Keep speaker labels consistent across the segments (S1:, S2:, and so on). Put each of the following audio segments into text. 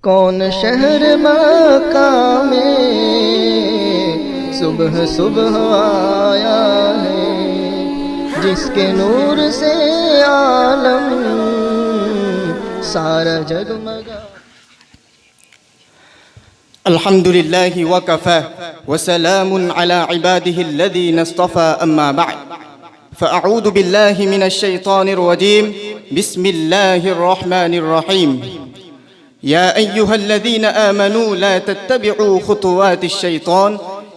S1: कौन शहर मक्का में सुबह सुबह आया है, जिसके नूर से आलम सारा जगमगा।
S2: अल्हम्दुलिल्लाहि वकफ़ा वसलामुन अला इबादिहिल्लज़ीना इस्तफ़ा अम्मा बअद फ़अऊज़ु बिल्लाहि मिनश शैतानिर रजीम बिस्मिल्लाहिर रहमानिर रहीम। या अय्युहल्लज़ीना आमनू ला तत्तबिउ खुतुवातिश शैतान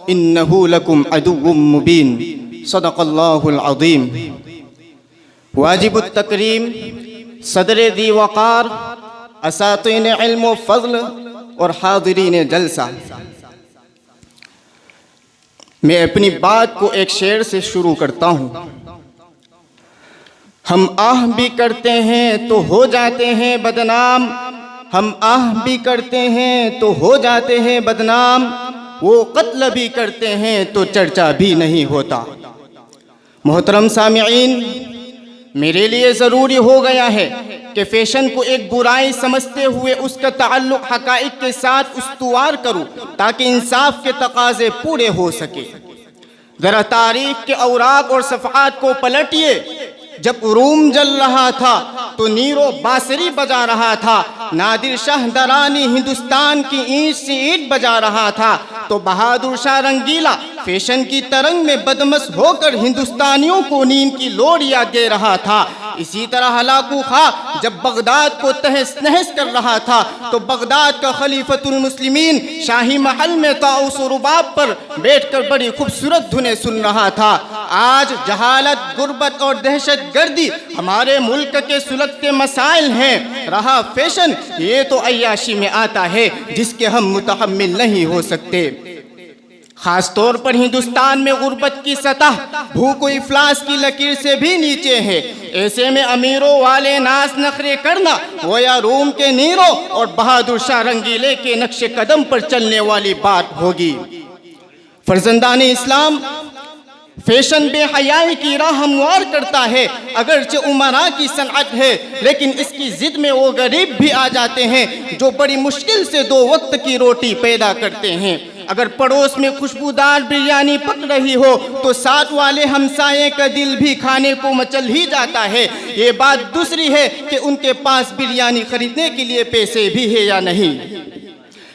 S2: इन्नहु लकुम अदुव्वुम मुबीन। सदक़ल्लाहुल अज़ीम। वाजिबुत तकरीम सदरे दी वक़ार असातीन इल्म व फ़ज़्ल और हाज़िरीन जलसा, मैं अपनी बात को एक शेर से शुरू करता हूँ। हम आह भी करते हैं तो हो जाते हैं बदनाम, हम आह भी करते हैं तो हो जाते हैं बदनाम, वो कत्ल भी करते हैं तो चर्चा भी नहीं होता। मोहतरम सामिईन, मेरे लिए ज़रूरी हो गया है कि फ़ैशन को एक बुराई समझते हुए उसका ताल्लुक़ हक़ाइक़ के साथ उस्तुवार करूँ ताकि इंसाफ के तकाज़े पूरे हो सके। ज़रा तारीख़ के औराक़ और सफ़हात को पलटिए। जब रूम जल रहा था तो नीरो बांसुरी बजा रहा था, नादिर शाह दरानी हिंदुस्तान की ईंट से ईंट बजा रहा था, तो बहादुर शाह रंगीला फैशन की तरंग में बदमस्त होकर हिंदुस्तानियों को नींद की लोरियां दे रहा था। इसी तरह हलाकू खां जब बगदाद को तहस नहस कर रहा था तो बगदाद का खलीफतुल मुस्लिमीन शाही महल में ताउस और रुबाब पर बैठकर बड़ी खूबसूरत धुनें सुन रहा था। आज जहालत, गुर्बत और दहशत गर्दी हमारे मुल्क के सुलगते मसाइल हैं। रहा फैशन, ये तो अय्याशी में आता है जिसके हम मुतहम्मिल नहीं हो सकते। खास तौर पर हिंदुस्तान में गुर्बत की सतह भूख व इफलास की लकीर से भी नीचे है। ऐसे में अमीरों वाले नाज नखरे करना वो या रूम के नीरों और बहादुर शाह रंगीले के नक्शे कदम पर चलने वाली बात होगी। फर्जंदान इस्लाम, फैशन बेहयाई की राह हमवार करता है। अगरचे उमरा की सनअत है लेकिन इसकी जिद में वो गरीब भी आ जाते हैं जो बड़ी मुश्किल से दो वक्त की रोटी पैदा करते हैं। अगर पड़ोस में खुशबूदार बिरयानी पक रही हो तो साथ वाले हमसाये का दिल भी खाने को मचल ही जाता है। ये बात दूसरी है कि उनके पास बिरयानी खरीदने के लिए पैसे भी है या नहीं।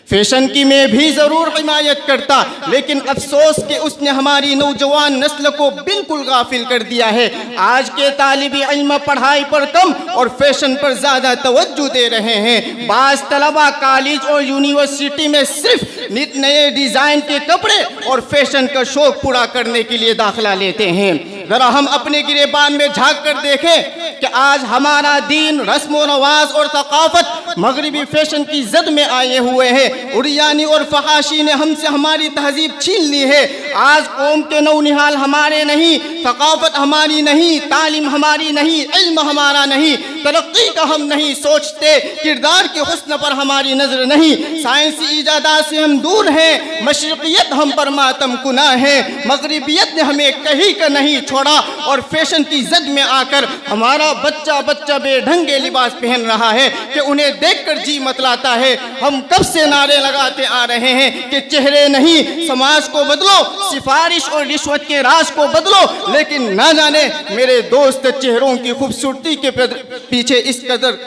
S2: फैशन की मैं भी ज़रूर हिमायत करता, लेकिन अफसोस कि उसने हमारी नौजवान नस्ल को बिल्कुल गाफिल कर दिया है। आज के तालिबी इल्म पढ़ाई पर कम और फैशन पर ज़्यादा तवज्जो दे रहे हैं। बाज़ तलबा कॉलेज और यूनिवर्सिटी में सिर्फ नित नए डिज़ाइन के कपड़े और फैशन का शौक़ पूरा करने के लिए दाखिला लेते हैं। ज़रा हम अपने गिरेबान में झांक कर देखें कि आज हमारा दीन, रस्म व नवाज और सकाफत मगरबी फैशन की जद में आए हुए हैं। उरियानी और फहाशी ने हमसे हमारी तहजीब छीन ली है। आज कौम के नौनिहाल हमारे नहीं, सकाफत हमारी नहीं, तालीम हमारी नहीं, इल्म हमारा नहीं, तरक्की का हम नहीं सोचते, किरदार के हुस्न पर हमारी नजर नहीं, साइंसी इजादात से हम दूर हैं, मशरिकियत हम पर मातम कुना है, मगरिबियत ने हमें कहीं का नहीं छोड़ा और फैशन की जद में आकर हमारा बच्चा बच्चा बेढंगे लिबास पहन रहा है कि उन्हें देखकर जी मतलाता है। हम कब से नारे लगाते आ रहे हैं कि चेहरे नहीं, समाज को बदलो, सिफारिश और रिश्वत के राज को बदलो, लेकिन ना जाने मेरे दोस्त चेहरों की खूबसूरती के पीछे इस कदर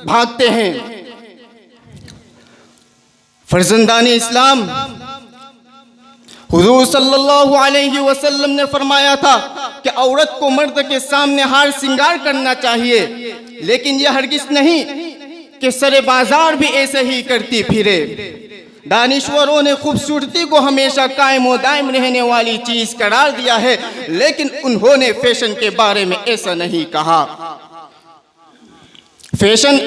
S2: भागते हैं। फर्जंदान इस्लाम, हुजूर सल्लल्लाहु अलैहि वसल्लम ने फरमाया था कि औरत को मर्द के सामने हार सिंगार करना चाहिए, लेकिन यह हरगिज़ नहीं कि सरे बाजार भी ऐसे ही करती फिरे। दानिश्वरों ने खूबसूरती को हमेशा कायम व दायम रहने वाली चीज़ करार दिया है, लेकिन उन्होंने फैशन के बारे में ऐसा नहीं कहा। फैशन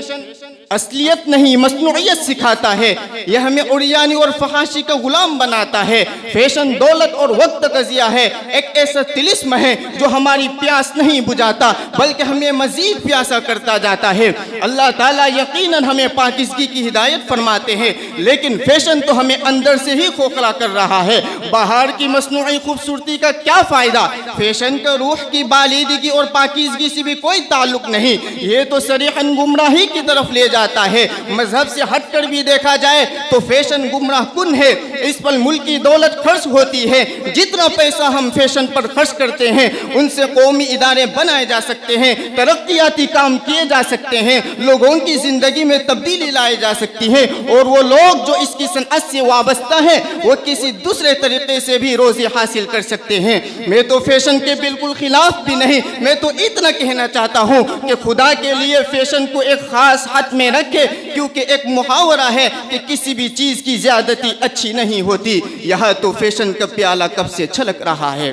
S2: असलियत नहीं मसनूइयत सिखाता है, यह हमें उरियानी और फहाशी का गुलाम बनाता है। फैशन दौलत और वक्त का ज़िया है, एक ऐसा तिलिस्म है जो हमारी प्यास नहीं बुझाता बल्कि हमें मज़ीद प्यासा करता जाता है। अल्लाह ताला यकीनन हमें पाकीज़गी की हिदायत फरमाते हैं, लेकिन फैशन तो हमें अंदर से ही खोखला कर रहा है। बाहर की मसनूई खूबसूरती का क्या फ़ायदा, फैशन का रूह की बालिदगी और पाकीज़गी से भी कोई ताल्लुक़ नहीं। ये तो सरीहन गुमराही की तरफ ले जा जाता है। मजहब से हटकर भी देखा जाए तो फैशन गुमराह कुन है। इस पर मुल्की दौलत खर्च होती है। जितना पैसा हम फैशन पर खर्च करते हैं उनसे कौमी इदारे बनाए जा सकते हैं, तरक्याती काम किए जा सकते हैं, लोगों की ज़िंदगी में तब्दीली लाई जा सकती है। और वो लोग जो इसकी सनअत से वाबस्ता है वो किसी दूसरे तरीके से भी रोज़ी हासिल कर सकते हैं। मैं तो फैशन के बिल्कुल खिलाफ भी नहीं, मैं तो इतना कहना चाहता हूँ कि खुदा के लिए फैशन को एक ख़ास हद में रखे, क्योंकि एक मुहावरा है कि किसी भी चीज़ की ज़्यादती अच्छी नहीं होती। यह तो फैशन का प्याला कब से छलक रहा है।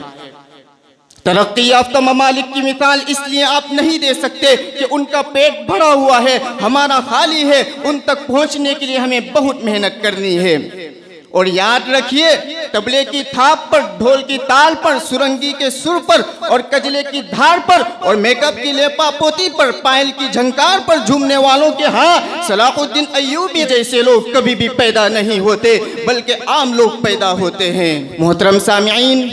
S2: तरक्की याफ्ता ममालिक की मिसाल इसलिए आप नहीं दे सकते कि उनका पेट भरा हुआ है, हमारा खाली है। उन तक पहुंचने के लिए हमें बहुत मेहनत करनी है। और याद रखिए, तबले की थाप पर, ढोल की ताल पर, सुरंगी के सुर पर और कजले की धार पर और मेकअप की लेपापोती पर, पायल की झंकार पर झूमने वालों के हाँ सलाहुद्दीन अय्यूबी जैसे लोग कभी भी पैदा नहीं होते, बल्कि आम लोग पैदा होते हैं। मोहतरम सामिईन,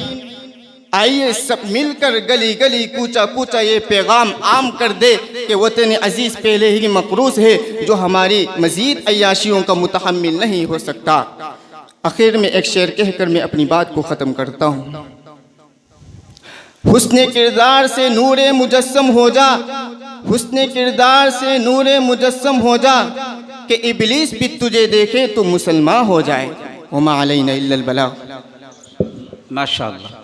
S2: आइए सब मिलकर गली गली कूचा कूचा ये पैगाम आम कर दे कि वतन अजीज़ पहले ही मकरूस है, जो हमारी मज़ीद अय्याशियों का मुतहम्मिल नहीं हो सकता। आखिर में एक शेर कहकर मैं अपनी बात को ख़त्म करता हूँ। हुस्ने किरदार से नूरे मुजस्सम हो जा, हुस्ने किरदार से नूरे मुजस्सम हो जा, कि इब्लीस भी तुझे देखे तो मुसलमान हो जाए। वमा अलैना इल्लल बलाग।
S3: माशाअल्लाह।